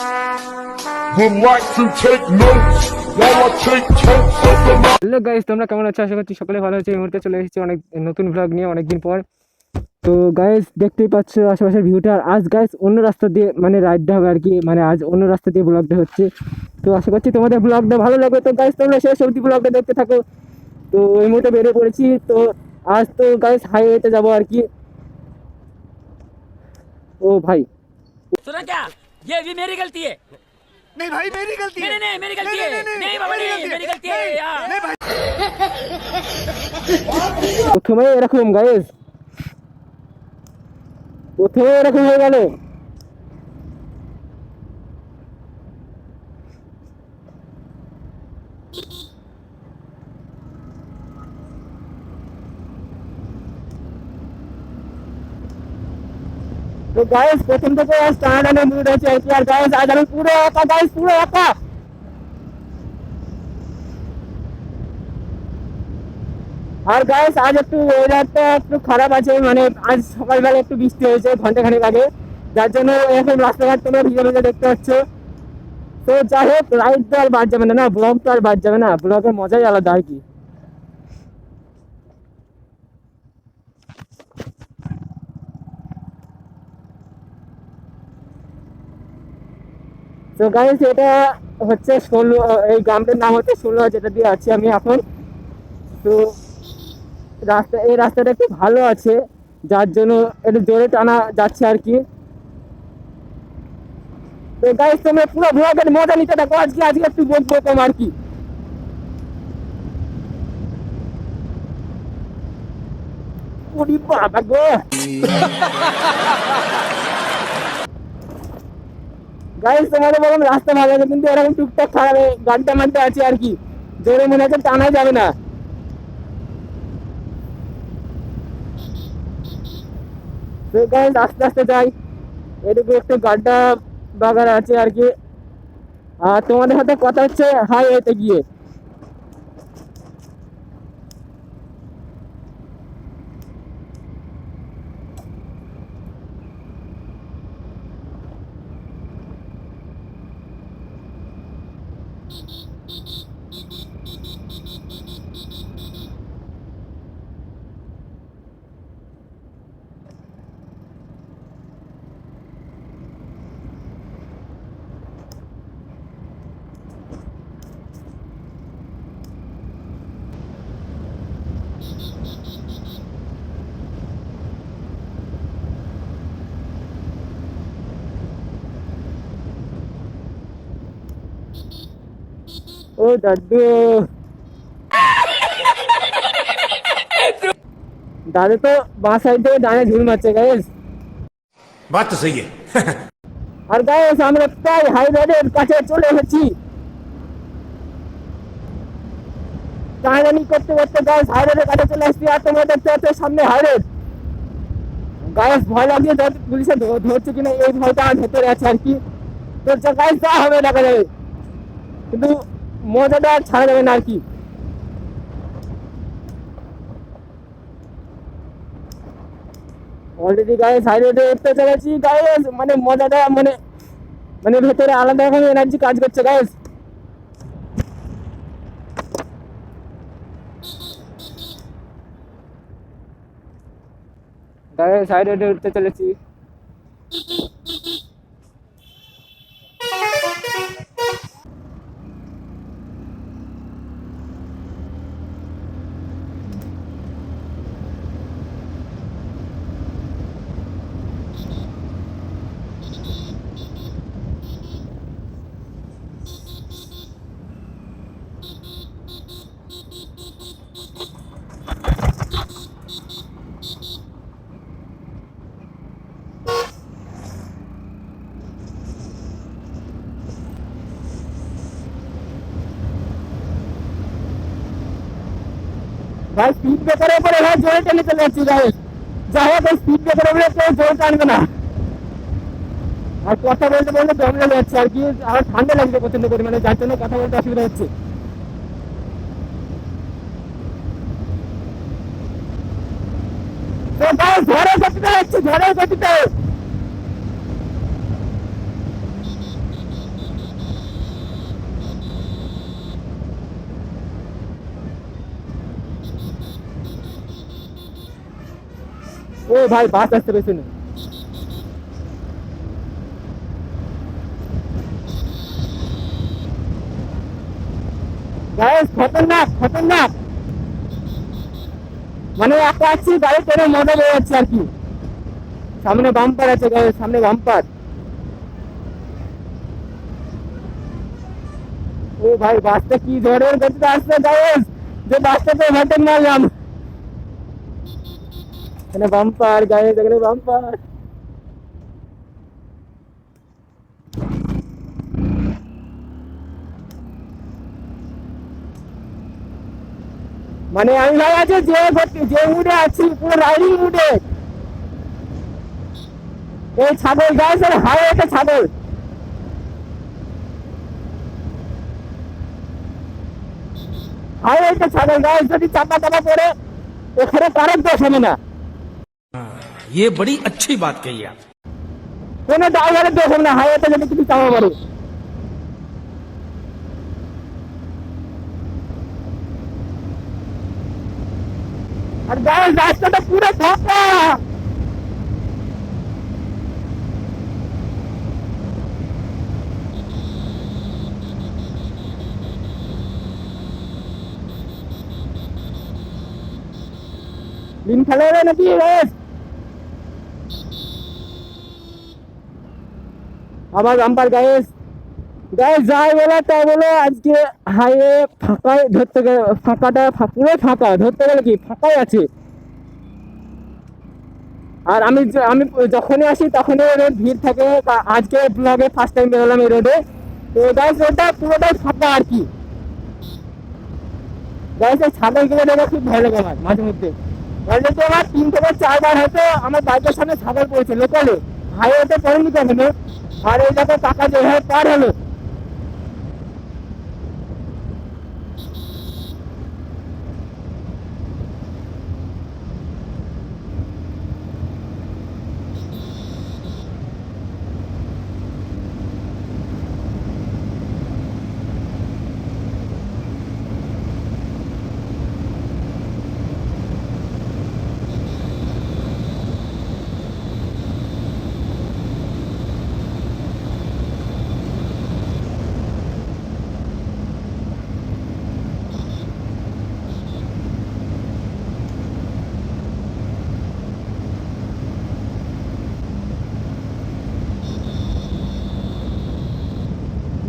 would like to take notes while I take totes of the night. Hello guys, তোমরা কেমন আছো? আশা করছি সকলে ভালো আছে। এই মুহূর্তে চলে এসেছি অনেক নতুন ব্লগ নিয়ে অনেকদিন পর। তো গাইস দেখতেই পাচ্ছ আশেপাশের ভিউটা। আর আজ গাইস অন্য রাস্তা দিয়ে মানে রাইডটা হবে আর কি, মানে আজ অন্য রাস্তা দিয়ে ব্লগটা হচ্ছে। তো আশা করছি তোমাদের ব্লগটা ভালো লাগবে। তো গাইস তোমরা শেষ অবধি ব্লগটা দেখতে থাকো। তো এই মুহূর্তে বেরিয়ে পড়েছি। তো আজ তো গাইস হাইওয়েতে যাবো আর কি। ও ভাই सुना क्या? ये भी मेरी गलती है। नहीं भाई मेरी गलती है। नहीं मेरी गलती है। नहीं बाबा नहीं मेरी गलती है यार। नहीं भाई প্রথমে এরকম গাইস, প্রথমে এরকম হয়ে গেল। তো গাইস প্রথম থেকে টানাটানি মুড আছে আর কি। আর গাইস আজ আমি পুরো একা গাইস, পুরো একা। আর গাইস আজ একটু ওয়েদারটা একটু খারাপ আছে, মানে আজ সকালবেলা একটু বৃষ্টি হয়েছে ঘন্টাখানেক আগে, যার জন্য এখন রাস্তাঘাট তোমরা ভিজে ভিজে দেখতে পাচ্ছ। তো যাই হোক, রাইড তো আর বাদ যাবে না, ব্লগ তো আর বাদ যাবে না, ব্লগের মজাই আলাদা আর কি। তো গাইস এটা হচ্ছে এই গ্রামটার নাম হচ্ছে 16, যেটা দিয়ে আছি আমি এখন। তো এই রাস্তাটা একটু ভালো আছে, যার জন্য একটু জোরে টানা যাচ্ছে আর কি। তো গাইস তোমরা পুরো ব্লগের মজা নিতে থাকো। আজকে একটু বকবো কম আর কি। ওরে বাবা গো গাইস তোমাদের বললাম রাস্তা ভালো আছে, কিন্তু এরকম টুকটাক খারাপ গাড়িটা মারতে আছে আর কি। জোরে মনে হচ্ছে টানা যাবে না। তো গাইস আস্তে আস্তে যাই, এদিকে একটু গাড্ডা বাগান আছে আর কি। আর তোমাদের সাথে কথা হচ্ছে হাইওয়েতে গিয়ে। ও দাদু, দাদু তো বাঁ সাইড থেকে ডানে ঝুল মারছে গাইস। बात तो सही है। আর গাইস আমরা প্রায় হাই রোডের কাছে চলে এসেছি। টানাটানি করতে করতে গাইস হাই রোডের কাছে চলে এসেছি। আর তোমরা দেখতে পাচ্ছ সামনে হাই রোড। গাইস ভয় লাগিয়ে পুলিশে ধরছে কিনা এই ভয়টা আর ভেতরে আছে আর কি। তো গাইস যা হবে দেখা যাবে, কিন্তু মজাটা আর ছাড়া যাবে না আর কি। অলরেডি গাইস হাই রোডে উঠতে চলেছি গাইস, মানে মজাটা মানে মানে ভেতরে আলাদা রকম এনার্জি কাজ করছে গাইস। গাইস হাই রোডে উঠতে চলেছি। ভাই স্পিড ব্রেকারের উপরে ভাই জোরে টেনে চলে যাচ্ছি গাইস। যাই হোক এই স্পিড ব্রেকারের উপরে কেউ জোরে টানবে না। আর কথা বলতে বলতে দম লেগে যাচ্ছে আর কি। আর ঠান্ডা লাগছে প্রচন্ড পরিমাণে, যার জন্য কথা বলতে অসুবিধা হচ্ছে। তো গাইস ঝড়ের গতিতে যাচ্ছি, ঝড়ের গতিতে। ও ভাই বাস আসতে পেছনে। গাইস খতরনাক খতরনাক, মানে একা আছি গাড়ি টেনে মজা বের যাচ্ছে আর কি। সামনে বাম্পার আছে গাইস, সামনে বাম্পার। ও ভাই বাসটা কি ধরনের গতিতে আসছে গাইস, যে বাসটাতে ওভারটেক মারলাম। এখানে বাম্পার গাইস, এখানে বাম্পার। মানে আমি ভাই আছে যে মুডে আছি, পুরো রাইডিং মুডে। এই ছাগল গাইস, আর হাইওয়েতে ছাগল। হাইওয়েতে ছাগল গাইস, যদি চাপা চাপা পড়ে ওখানে কারণ দোষ হবে না, ये बड़ी अच्छी बात कही आप। কোনো ড্রাইভারের দোষ হবে না হাইওয়েতে যদি কিছু চাপা পড়ে। আর গাইস রাস্তাটা পুরো ফাঁকা। দিন খেলা হবে নাকি গাইস? আবার বাম্পার গাইস। গাইস যাই বলো তাই বলো, আজকে হাইওয়ে ফাঁকাই ধরতে গেলে, ফাঁকাটা পুরো ফাঁকা ধরতে গেলে কি ফাঁকাই আছে। আর আমি যখনই আসি তখনই রোড ভিড় থাকে। আজকে ব্লগে ফার্স্ট টাইম বেরোলাম এই রোডে। তো গাইস রোডটা পুরোটাই ফাঁকা আর কি। গাইস এই ছাগলগুলো দেখে খুব ভালো লাগে আমার মাঝে মধ্যে। অলরেডি আমার 3 থেকে 4 বার হয়তো আমার বাইকের সামনে ছাগল পড়েছে লোকালে, হাইওয়েতে পড়েনি কখনো। আর এই দেখো টাকা যেভাবে পার হলো।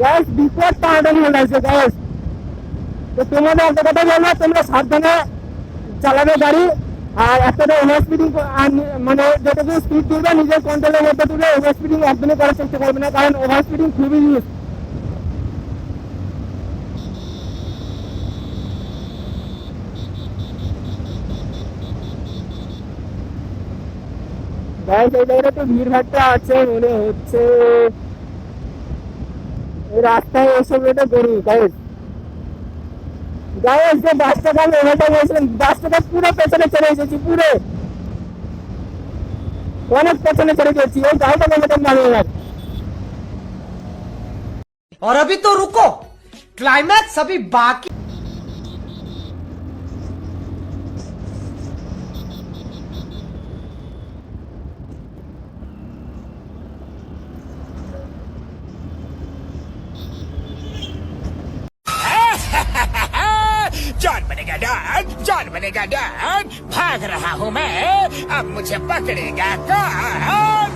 গ্যাস বিপদ তাড়াতাড়ি হয়ে গেছে গ্যাস। তো তোমাদের একটা কথা বলবো, তোমরা সাবধানে চালাবে গাড়ি। আর একটা ওভার স্পিডিং, মানে যতটুকু স্পিড তুলবে নিজের কন্ট্রোলের মধ্যে তুলে ওভার স্পিডিং একদমই করার চেষ্টা করবে না, কারণ ওভার স্পিডিং খুবই রিস্ক। গাইস এই জায়গাটা তো ভিড় ভাট্টা আছে মনে হচ্ছে। এই রাস্তায় এসব এটা গরু গাইস। গাইস যে বাসটাকে আমি ওভারটেক করেছিলাম, বাসটাকে পুরো পেছনে চলে এসেছি, পুরো অনেক পেছনে চলে গেছি। ওই গাড়িটাকে ওভারটেক মারবো এবার। और अभी तो रुको, क्लाइमैक्स अभी बाकी। जॉन बनेगा डॉन, जॉन बनेगा डॉन। भाग रहा हूँ मैं, अब मुझे पकड़ेगा कौन?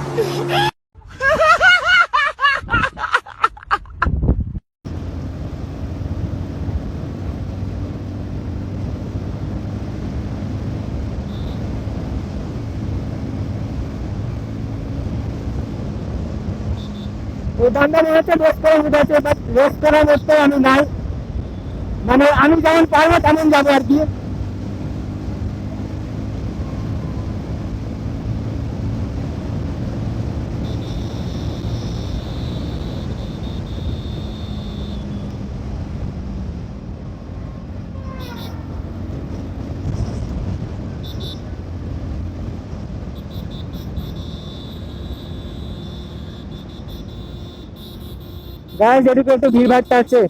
প্রধানটা মনে হচ্ছে রেস করে উঠেছে, বাট রেস করার মধ্যে আমি নাই, মানে আমি যেমন পারবো তেমন যাবো আর কি। গাইস এদিকে একটু ভিড় ভাট্টা আছে।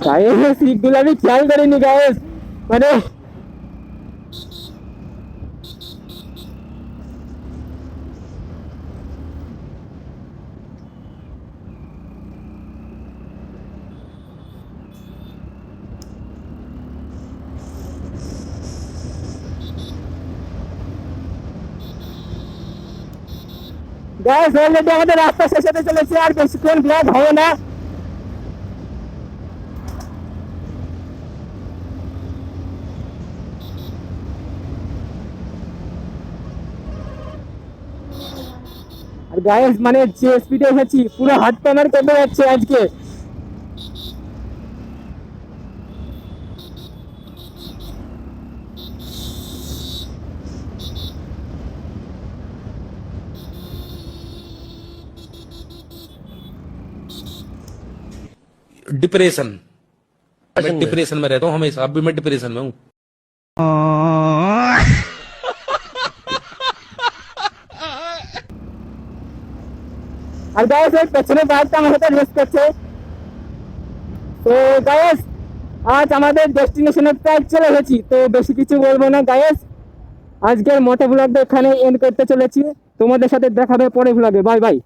গায়েস সিটগুলো আমি খেয়াল করিনি গায়েস, মানে গাইস অলরেডি আমাদের রাস্তা শেষ হতে চলেছে, আর বেশিক্ষণ ব্লগ হবে না। আর গাইস মানে যে স্পিডে এসেছি পুরো হাত পা আমার কেঁপে যাচ্ছে আজকে। डिप्रेशन, मैं डिप्रेशन में रहता हूँ हमेशा, अब भी मैं डिप्रेशन में हूँ। আর গাইস এই পেছনে বাইকটা আমার সাথে রেস করছে। তো গাইস আজ আমাদের ডেস্টিনেশনে প্রায় চলে এসেছি, তো বেশি কিছু বলবো না গাইস, আজকের মোটো ব্লগটা এখানে এন্ড করতে চলেছি। তোমাদের সাথে দেখাবে পরে ব্লগে, বাই বাই।